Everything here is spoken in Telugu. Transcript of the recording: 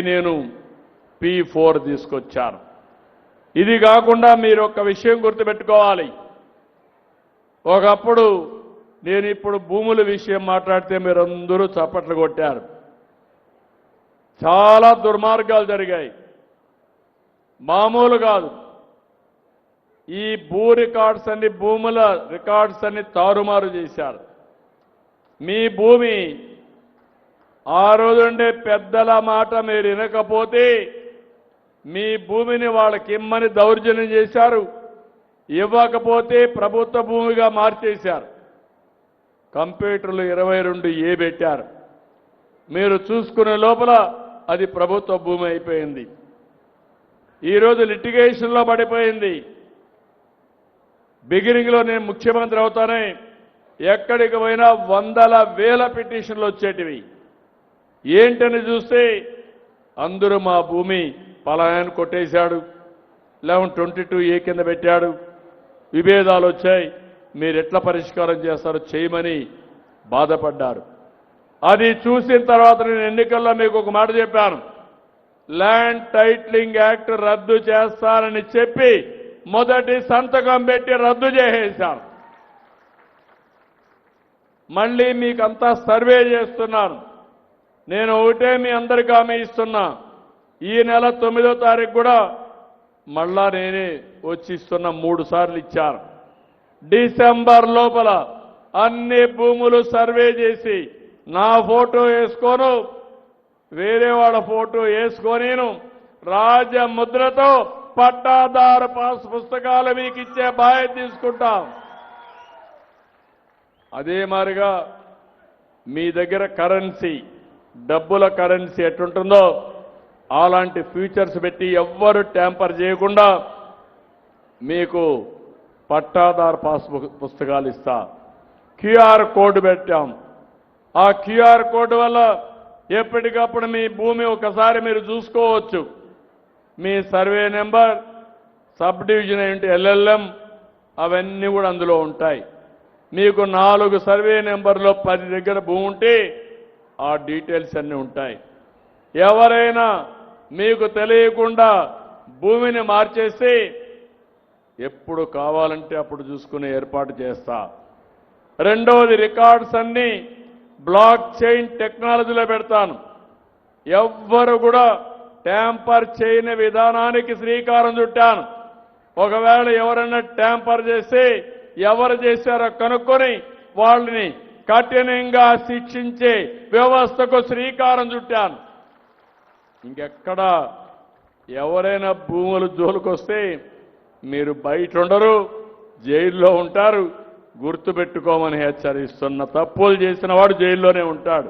నేను P4 తీసుకొచ్చాను. ఇది కాకుండా మీరు ఒక విషయం గుర్తుపెట్టుకోవాలి. ఒకప్పుడు నేను ఇప్పుడు భూముల విషయం మాట్లాడితే మీరందరూ చప్పట్లు కొట్టారు. చాలా దుర్మార్గాలు జరిగాయి. మామూలు కాదు. ఈ భూ రికార్డ్స్ అన్ని భూముల రికార్డ్స్ అన్ని తారుమారు చేశారు. మీ భూమి ఆ రోజుండే పెద్దల మాట మీరు వినకపోతే మీ భూమిని వాళ్ళకి ఇమ్మని దౌర్జన్యం చేశారు. ఇవ్వకపోతే ప్రభుత్వ భూమిగా మార్చేశారు. కంప్యూటర్లు 22A పెట్టారు. మీరు చూసుకునే లోపల అది ప్రభుత్వ భూమి అయిపోయింది. ఈరోజు లిటిగేషన్లో పడిపోయింది. బిగినింగ్లో నేను ముఖ్యమంత్రి అవుతానే ఎక్కడికి పోయినా వందల వేల పిటిషన్లు వచ్చేటివి. ఏంటని చూస్తే అందరూ మా భూమి పలాయన కొట్టేశాడు, 1122A కింద పెట్టాడు, విభేదాలు వచ్చాయి, మీరు ఎట్లా పరిష్కారం చేస్తారో చేయమని బాధపడ్డారు. అది చూసిన తర్వాత నేను ఎన్నికల్లో మీకు ఒక మాట చెప్పాను. ల్యాండ్ టైటిలింగ్ యాక్ట్ రద్దు చేస్తానని చెప్పి మొదటి సంతకం పెట్టి రద్దు చేసేశాను. మళ్ళీ మీకంతా సర్వే చేస్తున్నాను. నేను ఒకటే మీ అందరికీ హామీ ఇస్తున్నా. ఈ నెల 9వ తారీఖు కూడా మళ్ళా నేనే వచ్చి ఇస్తున్నా. 3 సార్లు ఇచ్చాను. డిసెంబర్ లోపల అన్ని భూములు సర్వే చేసి నా ఫోటో వేసుకోను, వేరే వాళ్ళ ఫోటో వేసుకోనేను, రాజముద్రతో పట్టాదారు పాస్ పుస్తకాలు మీకు ఇచ్చే బాధ్యత తీసుకుంటాం. అదే మాదిరిగా మీ దగ్గర కరెన్సీ, డబ్బుల కరెన్సీ ఎట్టుంటుందో అలాంటి ఫీచర్స్ పెట్టి ఎవ్వరు ట్యాంపర్ చేయకుండా మీకు పట్టాదారు పాస్ పుస్తకాలు ఇస్తా. QR కోడ్ పెట్టాం. ఆ QR కోడ్ వల్ల ఎప్పటికప్పుడు మీ భూమి ఒకసారి మీరు చూసుకోవచ్చు. మీ సర్వే నెంబర్, సబ్ డివిజన్ ఏంటి, LLM అవన్నీ కూడా అందులో ఉంటాయి. మీకు 4 సర్వే నెంబర్లో 10 దగ్గర భూమి ఉంటే ఆ డీటెయిల్స్ అన్నీ ఉంటాయి. ఎవరైనా మీకు తెలియకుండా భూమిని మార్చేసి ఎప్పుడు కావాలంటే అప్పుడు చూసుకునే ఏర్పాటు చేస్తా. రెండవది, రికార్డ్స్ అన్ని బ్లాక్ చైన్ టెక్నాలజీలో పెడతాను. ఎవ్వరు కూడా ట్యాంపర్ చేయని విధానానికి శ్రీకారం చుట్టాను. ఒకవేళ ఎవరైనా ట్యాంపర్ చేస్తే ఎవరు చేశారో కనుక్కొని వాళ్ళని కఠినంగా శిక్షించే వ్యవస్థకు శ్రీకారం చుట్టాను. ఇంకెక్కడ ఎవరైనా భూములు జోలుకొస్తే మీరు బయట ఉండరు, జైల్లో ఉంటారు. గుర్తుపెట్టుకోమని హెచ్చరిస్తున్న. తప్పులు చేసిన వాడు జైల్లోనే ఉంటాడు.